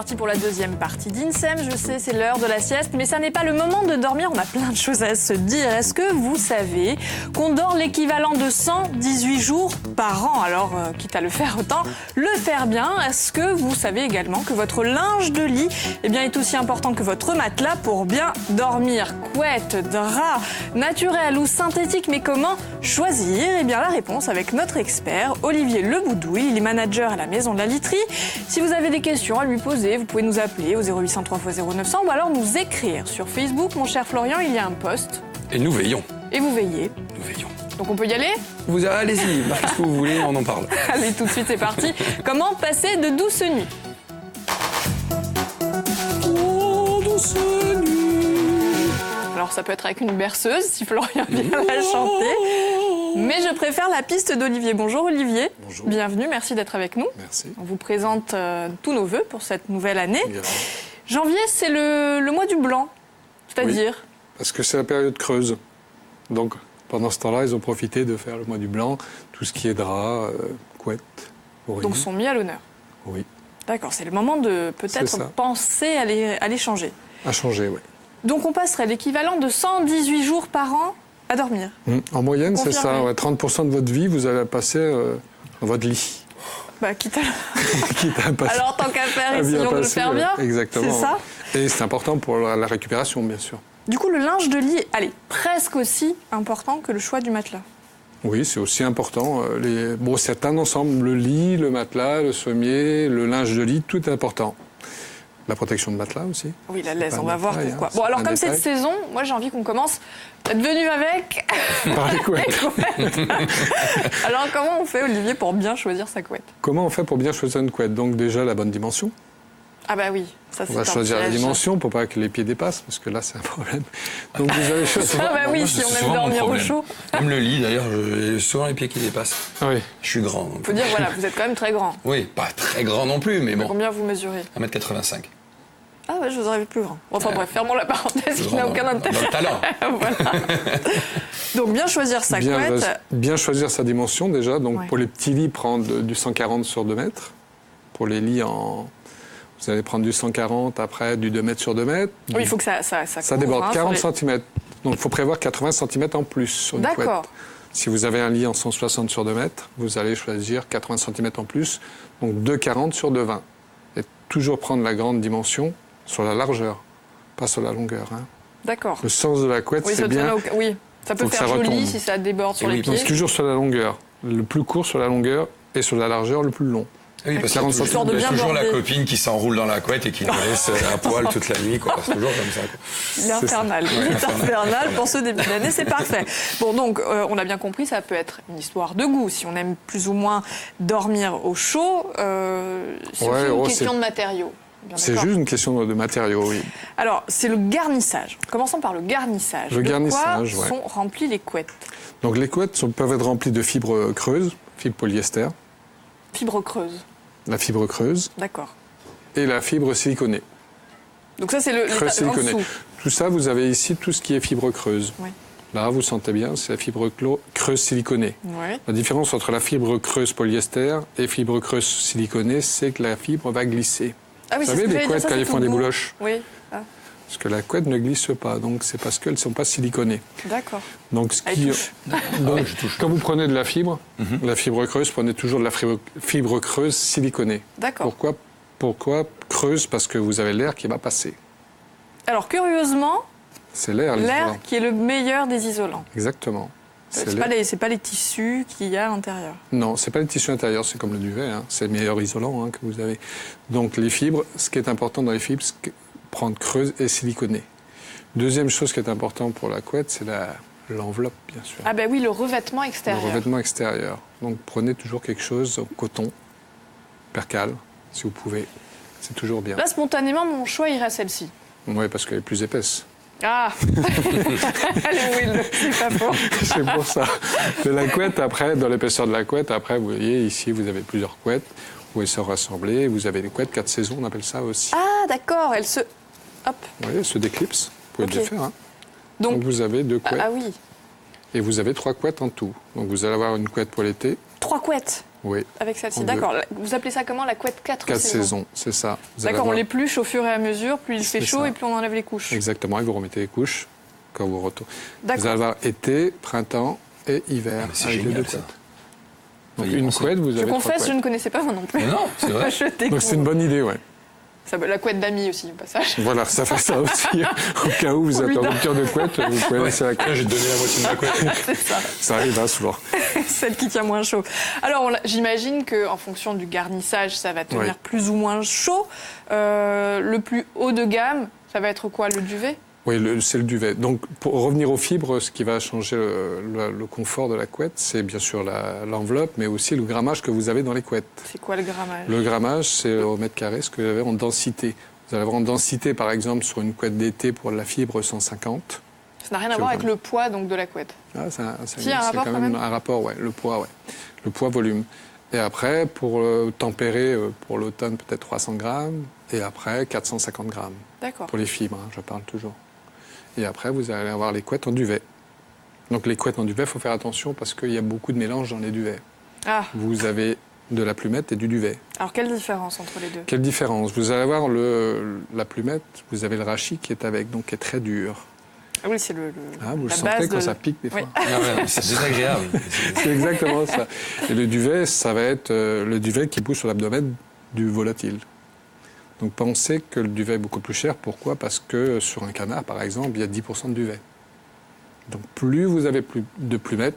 parti pour la deuxième partie d'INSEM. Je sais, c'est l'heure de la sieste, mais ça n'est pas le moment de dormir. On a plein de choses à se dire. Est-ce que vous savez qu'on dort l'équivalent de 118 jours par an? Alors, quitte à le faire autant, le faire bien. Est-ce que vous savez également que votre linge de lit est aussi important que votre matelas pour bien dormir? Couette, drap, naturel ou synthétique, mais comment choisir? Eh bien, la réponse avec notre expert, Olivier Leboudouille. Il est manager à la Maison de la Literie. Si vous avez des questions à lui poser, vous pouvez nous appeler au 0803 x 0900 ou alors nous écrire sur Facebook. Mon cher Florian, il y a un post. Et nous veillons. Et vous veillez. Nous veillons. Donc on peut y aller? Allez-y, qu'est-ce que vous voulez, on en parle. Allez, tout de suite, c'est parti. Comment passer de douces nuits? Oh, douce nuit. Alors ça peut être avec une berceuse, si Florian vient la chanter. Mais je préfère la piste d'Olivier. Bonjour Olivier. Bonjour. Bienvenue, merci d'être avec nous. Merci. On vous présente tous nos vœux pour cette nouvelle année. Bien. Janvier, c'est le mois du blanc, c'est-à-dire Oui, parce que c'est la période creuse. Donc pendant ce temps-là, ils ont profité de faire le mois du blanc, tout ce qui est drap, couette, oreiller. Donc sont mis à l'honneur. Oui, D'accord, c'est le moment de C'est peut-être ça. penser à les changer. à changer, oui. Donc on passerait l'équivalent de 118 jours par an à dormir. En moyenne, c'est ça. Confirmé. Ouais, 30% de votre vie, vous allez la passer dans votre lit. Bah, quitte à... Quitte à passer- Alors tant qu'à faire, à bien essayons de le passer, faire bien. Exactement. C'est ça. Et c'est important pour la récupération, bien sûr. Du coup, le linge de lit, allez, presque aussi important que le choix du matelas. Oui, c'est aussi important. Bon, c'est un ensemble. Le lit, le matelas, le sommier, le linge de lit, tout est important. La protection de matelas aussi. Oui, la C'est laisse, pas on un va voir détail, pourquoi. hein, Bon, c'est alors un comme cette détail. saison, moi j'ai envie qu'on commence à être venu avec. Par les couettes. les couettes. Alors comment on fait, Olivier, pour bien choisir sa couette? Comment on fait pour bien choisir une couette? Donc déjà la bonne dimension. Ah bah oui, ça c'est On va un choisir la piège. dimension pour pas que les pieds dépassent, parce que là c'est un problème. Donc vous avez choisi. Ah bah oui, Moi, si c'est on aime souvent mon dormir au problème. chaud. Même le lit, d'ailleurs, j'ai souvent les pieds qui dépassent. Oui. Je suis grand. Donc... Faut dire, voilà, vous êtes quand même très grand. Oui, pas très grand non plus, mais bon. Combien vous mesurez? 1m85. Ah ouais, je vous aurais vu plus grand. Enfin bref, fermons la parenthèse qui n'a aucun Dans intérêt. le talent. Voilà. Donc bien choisir sa couette. Bien choisir sa dimension déjà. Donc Ouais. pour les petits lits, prendre du 140 sur 2 mètres. Pour les lits vous allez prendre du 140, après du 2 mètres sur 2 mètres. Oui, il faut que ça Ça couvre, déborde hein, 40 sur les- cm. Donc il faut prévoir 80 cm en plus sur une couette. D'accord. Si vous avez un lit en 160 sur 2 mètres, vous allez choisir 80 cm en plus, donc 2,40 sur 2,20. Et toujours prendre la grande dimension sur la largeur, pas sur la longueur. Hein. D'accord. Le sens de la couette, Oui, c'est ça bien. oui, ça peut Faut que faire ça joli retombe. si ça déborde sur Et les oui, pieds. Donc toujours sur la longueur. Le plus court sur la longueur et sur la largeur le plus long. Oui, parce qu'il y a 40 toujours, Histoire de il y a bien toujours la border. copine qui s'enroule dans la couette et qui nous laisse à poil toute la nuit, quoi. C'est toujours comme ça, quoi. Il est infernal. Il est infernal pour ce début d'année, c'est parfait. Bon, donc, on a bien compris, ça peut être une histoire de goût. Si on aime plus ou moins dormir au chaud, c'est Ouais, aussi une oh, question c'est- de matériaux. Bien C'est d'accord. juste une question de matériaux, oui. Alors, c'est le garnissage. Commençons par le garnissage. Le garnissage, de quoi ouais. sont remplies les couettes? Donc les couettes peuvent être remplies de fibres creuses, fibres polyester, Fibres creuses. la fibre creuse D'accord. et la fibre siliconée. Donc ça, c'est le Creuse l'état en siliconée. dessous. Tout ça, vous avez ici tout ce qui est fibre creuse. Oui. Là, vous sentez bien, c'est la fibre creuse siliconée. Ouais. La différence entre la fibre creuse polyester et fibre creuse siliconée, c'est que la fibre va glisser. Ah oui, Vous c'est savez, ce que les j'allais dire, couettes, ça, quand c'est ils font tout des doux. bouloches, Oui. Ah, parce que la couette ne glisse pas, donc c'est parce qu'elles ne sont pas siliconées. d'accord. Donc, ce Elle qui, touche. donc, quand vous prenez de la fibre creuse, prenez toujours de la fibre creuse siliconée. D'accord. Pourquoi creuse? Parce que vous avez l'air qui va passer. Alors, curieusement, C'est l'air, l'air l'isolant. qui est le meilleur des isolants. Exactement. C'est l'air. pas les tissus qu'il y a à l'intérieur. Non, c'est pas le tissu intérieur, c'est comme le duvet, hein. C'est le meilleur isolant que vous avez. Donc les fibres, ce qui est important dans les fibres, c'est prendre creuse et siliconée. Deuxième chose qui est importante pour la couette, c'est l'enveloppe, bien sûr. Ah ben oui, le revêtement Le extérieur. revêtement extérieur. Donc prenez toujours quelque chose en coton, percale, si vous pouvez. C'est toujours bien. Là, spontanément, mon choix irait à celle-ci. Oui, parce qu'elle est plus épaisse. Ah Allez, Will, c'est pas faux. C'est pour ça. Mais la couette, après, dans l'épaisseur de la couette, après, vous voyez, ici, vous avez plusieurs couettes où elles sont rassemblées. Vous avez des couettes 4 saisons, on appelle ça aussi. Ah, d'accord, elle se... Hop. Vous voyez, elles se déclipsent. Vous pouvez Ok. le faire. Hein. Donc, Donc vous avez 2 couettes ah oui, et vous avez 3 couettes en tout. Donc vous allez avoir une couette pour l'été, 3 couettes. Oui. avec celle-ci. En D'accord. Vous appelez ça comment, la couette 4 4 saisons? saisons, c'est ça. Vous allez D'accord, on avoir- l'épluche au fur et à mesure, plus il fait C'est chaud ça. et plus on enlève les couches. Exactement, et vous remettez les couches quand vous retournez. Vous D'accord. allez avoir été, printemps et hiver, mais c'est avec les génial, deux ça. couettes. Donc Faut y une penser. couette, vous Je avez 3 confesse, je couettes. ne connaissais pas moi non plus. Mais non, c'est vrai. Je découvre. Donc c'est une bonne idée, ouais. La couette d'amis aussi, au passage. Voilà, ça fait ça aussi. Au cas où vous On lui êtes en donne. rupture de couette, vous pouvez laisser la Tiens, couette. je vais te donner la moitié de ma couette. C'est ça, Ça arrive hein, souvent. celle qui tient moins chaud. Alors, j'imagine qu'en fonction du garnissage, ça va tenir Oui. plus ou moins chaud. Le plus haut de gamme, ça va être quoi, le duvet? Oui, c'est le duvet. Donc, pour revenir aux fibres, ce qui va changer le confort de la couette, c'est bien sûr l'enveloppe, mais aussi le grammage que vous avez dans les couettes. C'est quoi le grammage? Le grammage, c'est au mètre carré ce que vous avez en densité. Vous allez avoir en densité, par exemple, sur une couette d'été pour la fibre 150. Ça n'a rien à voir avec le poids donc, de la couette. Ah, Si, un c'est rapport quand quand même même. un rapport, ouais. Le poids, ouais. Le poids-volume. Et après, pour tempérer, pour l'automne, peut-être 300 grammes. Et après, 450 grammes. D'accord. Pour les fibres, hein, je parle toujours. Et après, vous allez avoir les couettes en duvet. Donc les couettes en duvet, il faut faire attention parce qu'il y a beaucoup de mélange dans les duvets. Ah, Vous avez de la plumette et du duvet. alors quelle différence entre les deux? Quelle différence? Vous allez avoir la plumette, vous avez le rachis qui est avec, donc qui est très dur. Ah oui, c'est Ah, vous le la sentez base quand de- ça pique des fois. Oui. Ah ouais, c'est désagréable. C'est exactement ça. Et le duvet, ça va être le duvet qui pousse sur l'abdomen du volatile. Donc pensez que le duvet est beaucoup plus cher. Pourquoi? Parce que sur un canard, par exemple, il y a 10% de duvet. Donc plus vous avez de plumettes,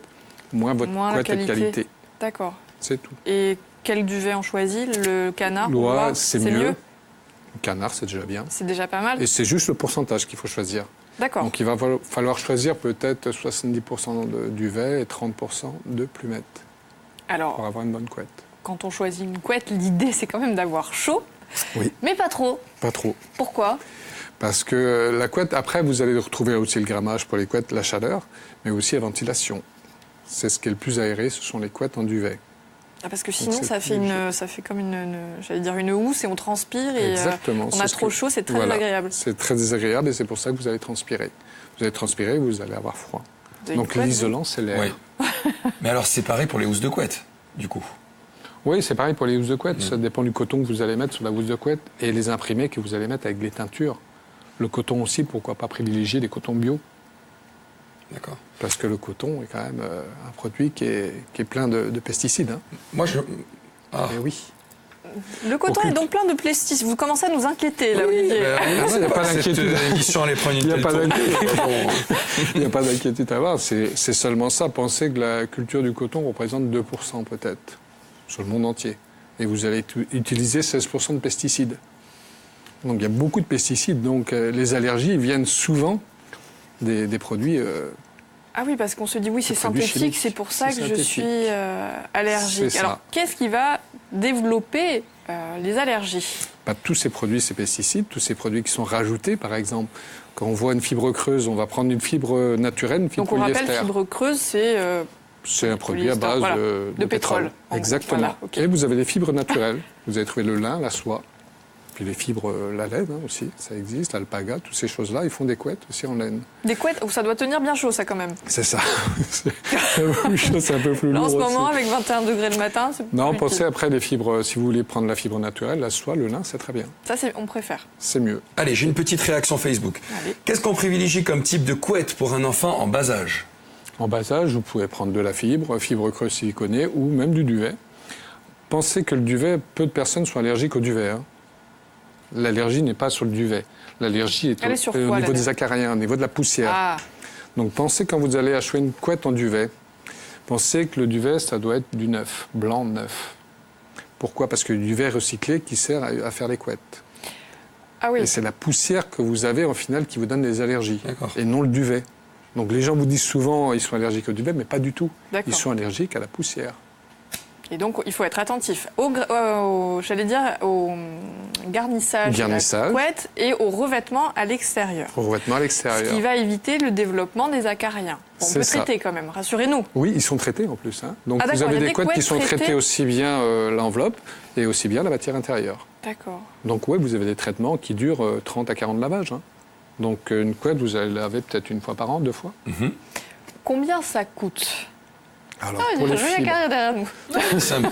moins votre Moins la couette est de qualité. qualité. D'accord. C'est tout. Et quel duvet on choisit? Le canard pour L'oie, voir, c'est mieux. Le canard, c'est déjà bien. C'est déjà pas mal. Et c'est juste le pourcentage qu'il faut choisir. D'accord. Donc il va falloir choisir peut-être 70% de duvet et 30% de plumettes pour Alors, avoir une bonne couette. quand on choisit une couette, l'idée c'est quand même d'avoir chaud, Oui, mais pas trop. pas trop. Pourquoi? Parce que la couette, après, vous allez retrouver aussi le grammage pour les couettes, la chaleur, mais aussi la ventilation. C'est ce qui est le plus aéré, ce sont les couettes en duvet. Ah, parce que sinon c'est ça fait, plus ça fait comme j'allais dire une housse et on transpire et Exactement. on a c'est trop ce que- chaud, c'est très Voilà. désagréable. C'est très désagréable et c'est pour ça que vous allez transpirer. Vous allez transpirer, vous allez avoir froid. Vous avez une Donc couette, l'isolant, c'est l'air. Oui. Mais alors, c'est pareil pour les housses de couette, du coup. Oui, c'est pareil pour les housses de couette. Ça dépend du coton que vous allez mettre sur la housse de couette et les imprimés que vous allez mettre avec les teintures. Le coton aussi, pourquoi pas privilégier des cotons bio? D'accord. Parce que le coton est quand même un produit qui est plein de pesticides. Hein. Moi, je. Ah. Et oui. Le coton Pour est donc plein de pesticides. Vous commencez à nous inquiéter là, Oui, Olivier. il n'y a pas cette d'inquiétude. émission, elle prend une Il n'y a telle pas tournure. d'inquiétude. Il n'y a pas d'inquiétude à avoir. C'est seulement ça. Pensez que la culture du coton représente 2% peut-être sur le monde entier. Et vous allez utiliser 16% de pesticides. Donc il y a beaucoup de pesticides. Donc les allergies viennent souvent des produits. Ah oui, parce qu'on se dit oui, c'est Des produits synthétique, chimiques. c'est pour ça C'est que je synthétique. suis allergique. C'est ça. Alors, qu'est-ce qui va développer les allergies? Tous ces produits, ces pesticides, tous ces produits qui sont rajoutés, par exemple, quand on voit une fibre creuse, on va prendre une fibre naturelle, une fibre Donc on rappelle, polyester. fibre creuse, c'est C'est un produit à polyester, base voilà. de pétrole. En gros. Exactement. Voilà, ok. Et vous avez les fibres naturelles. Vous avez trouvé le lin, la soie, puis les fibres, la laine aussi, ça existe, l'alpaga, toutes ces choses-là, ils font des couettes aussi en laine. Des couettes, ça doit tenir bien chaud, ça, quand même. C'est ça. C'est un peu plus Là, lourd en ce moment, aussi. avec 21 degrés le matin, c'est Non, plus pensez utile. après les fibres, si vous voulez prendre la fibre naturelle, la soie, le lin, c'est très bien. Ça, on préfère. C'est mieux. Allez, j'ai une petite réaction Facebook. Allez. Qu'est-ce qu'on privilégie comme type de couette pour un enfant en bas âge? En bas âge, vous pouvez prendre de la fibre creuse siliconée ou même du duvet. Pensez que le duvet, peu de personnes sont allergiques au duvet. Hein. L'allergie n'est pas sur le duvet. L'allergie est Elle est sur au quoi, niveau des l'allergie? acariens, au niveau de la poussière. Ah, Donc pensez quand vous allez acheter une couette en duvet, pensez que le duvet, ça doit être du neuf, blanc neuf. Pourquoi? Parce que le duvet recyclé qui sert à faire les couettes. ah oui. Et c'est la poussière que vous avez en final qui vous donne des allergies. D'accord. Et non le duvet. Donc les gens vous disent souvent ils sont allergiques au duvet, mais pas du tout. D'accord. Ils sont allergiques à la poussière. Et donc, il faut être attentif j'allais dire, au garnissage, Garnissage. de la couette et au revêtement à l'extérieur. Au revêtement à Ce l'extérieur. qui va éviter le développement des acariens. Bon, on C'est peut ça. traiter quand même, rassurez-nous. Oui, ils sont traités en plus. Hein. Donc Ah, vous d'accord, il y avez a des des couettes qui couettes sont traitées traitées aussi bien l'enveloppe et aussi bien la matière intérieure. D'accord. Donc oui, vous avez des traitements qui durent 30 à 40 lavages. Hein. Donc une couette, vous allez laver peut-être une fois par an, 2 fois. Combien ça coûte? Alors, Ah, il y pour a les une jolie fibres, carrière derrière nous. Sympa.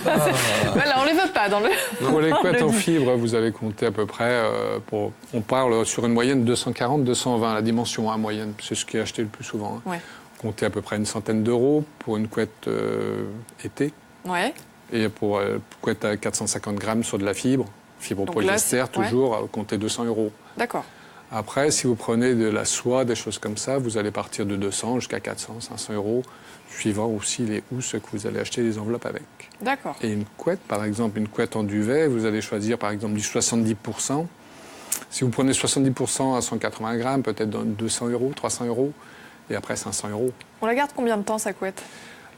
Voilà, on les veut pas dans le... pour les couettes le en dit. fibre, vous allez compter à peu près, on parle sur une moyenne 240-220, la dimension moyenne, c'est ce qui est acheté le plus souvent. Hein. Ouais. Comptez à peu près une centaine d'euros pour une couette été, Ouais. et pour couette à 450 grammes sur de la fibre Donc là, polyester, c'est- ouais. toujours, comptez 200 euros. D'accord. Après, si vous prenez de la soie, des choses comme ça, vous allez partir de 200 jusqu'à 400, 500 euros, suivant aussi les housses que vous allez acheter les enveloppes avec. D'accord. Et une couette, par exemple, une couette en duvet, vous allez choisir par exemple du 70%. Si vous prenez 70% à 180 grammes, peut-être dans 200 euros, 300 euros, et après 500 euros. On la garde combien de temps, sa couette?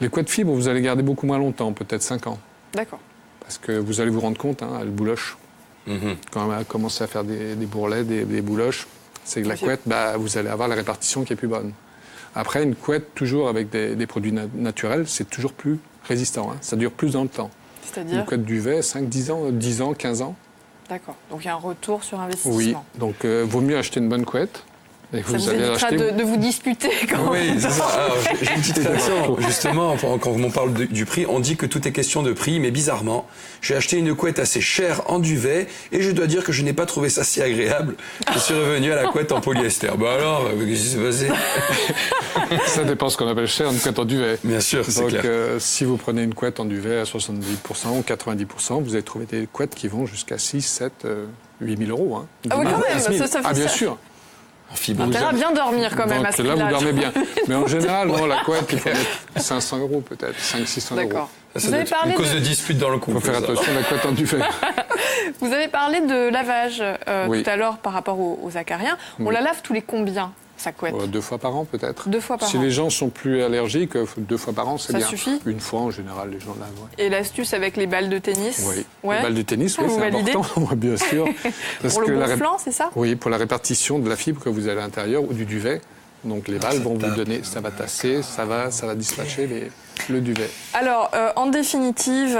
Les couettes fibres, vous allez garder beaucoup moins longtemps, peut-être 5 ans. D'accord. Parce que vous allez vous rendre compte, hein, elle bouloche. Mhm. Quand elle a commencé à faire des bourrelets, des bouloches, c'est que la Monsieur. couette, vous allez avoir la répartition qui est plus bonne. Après, une couette, toujours avec des produits naturels, c'est toujours plus résistant. Hein. Ça dure plus dans le temps. Une C'est-à-dire? couette duvet, 5, 10 ans, 10 ans, 15 ans. D'accord. Donc il y a un retour sur investissement. Oui, donc vaut mieux acheter une bonne couette. Et Ça vous évitera de vous disputer quand Oui, c'est ça. Alors, j'ai une petite réaction. Justement, quand on parle du prix, on dit que tout est question de prix, mais bizarrement, j'ai acheté une couette assez chère en duvet et je dois dire que je n'ai pas trouvé ça si agréable. Je suis revenu à la couette en polyester. Bah alors, qu'est-ce qui s'est passé? Ça dépend ce qu'on appelle cher, une couette en duvet. Bien sûr, c'est Donc, clair. si vous prenez une couette en duvet à 70% ou 90%, vous allez trouver des couettes qui vont jusqu'à 6, 7, 8 000 euros. Hein. Ah oui, quand 10 même, 000. ça fait Ah, bien ça. sûr. En fibre. Intérêt à bien dormir quand même Donc, à ce là, vous prix-là. dormez bien. Mais en général, non, la couette, il faut mettre 500 euros peut-être, 500-600 euros. D'accord. Ça Vous doit avez être parlé une cause de... de dispute dans le Il couple. faut faire ça. attention à la couette en duvet. Vous avez parlé de lavage Oui. tout à l'heure par rapport aux acariens. On Oui. la lave tous les combien, sa couette? 2 fois par an peut-être. 2 fois par Si an. les gens sont plus allergiques, 2 fois par an, c'est Ça bien. suffit? Une fois en général, les gens lavent. Ouais. Et l'astuce avec les balles de tennis? Oui. Ouais. Les balles de tennis, oui, Vous c'est validez? important, ouais, bien sûr. Parce Pour le que la gonflant, c'est ça? Oui, pour la répartition de la fibre que vous avez à l'intérieur ou du duvet. Donc les balles ça vont vous tape. donner, ça va tasser, ça va dispatcher le duvet. Alors, en définitive,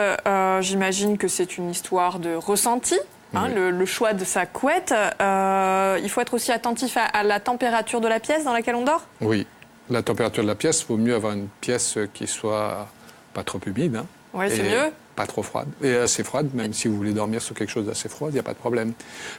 j'imagine que c'est une histoire de ressenti. Hein, Oui. le choix de sa couette. Il faut être aussi attentif à la température de la pièce dans laquelle on dort. Oui, la température de la pièce, il vaut mieux avoir une pièce qui soit pas trop humide. Hein, Oui, c'est et mieux. Pas trop froide, et assez froide, même si vous voulez dormir sur quelque chose d'assez froid, il n'y a pas de problème.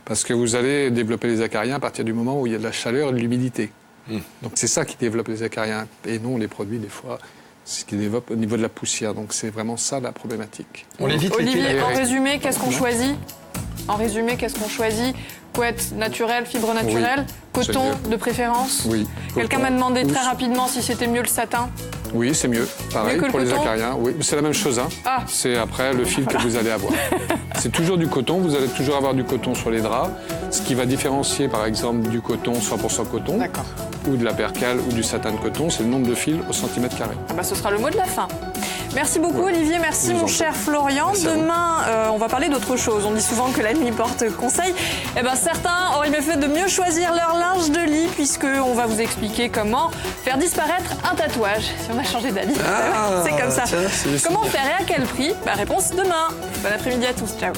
Parce que vous allez développer les acariens à partir du moment où il y a de la chaleur et de l'humidité. Donc c'est ça qui développe les acariens, et non les produits, des fois, c'est ce qui développe au niveau de la poussière. Donc c'est vraiment ça la problématique. On évite les Olivier, pieds. en Ouais. résumé, qu'est-ce qu'on choisit? En résumé, qu'est-ce qu'on choisit? Couette naturelle, fibre naturelle, c'est coton mieux. de préférence. Oui. Quelqu'un Coton, m'a demandé très housse. rapidement si c'était mieux le satin. Oui, c'est mieux. Pareil Mieux que le pour les coton acariens. Oui, c'est la même chose. Hein. Ah. C'est après le fil que vous allez avoir. C'est toujours du coton. Vous allez toujours avoir du coton sur les draps. Ce qui va différencier, par exemple, du coton 100% coton D'accord. ou de la percale ou du satin de coton, c'est le nombre de fils au centimètre carré. Ah bah, ce sera le mot de la fin. Merci beaucoup Ouais. Olivier, merci Je vous mon en prie. cher Florian. Merci à vous. Demain, on va parler d'autre chose. On dit souvent que la nuit porte conseil. Eh ben, certains auraient mieux fait de mieux choisir leur linge de lit puisqu'on va vous expliquer comment faire disparaître un tatouage si on a changé d'avis. Ah, C'est comme ça. tiens, c'est le Comment souvenir. faire et à quel prix? Bah, réponse demain. Bon après-midi à tous. Ciao.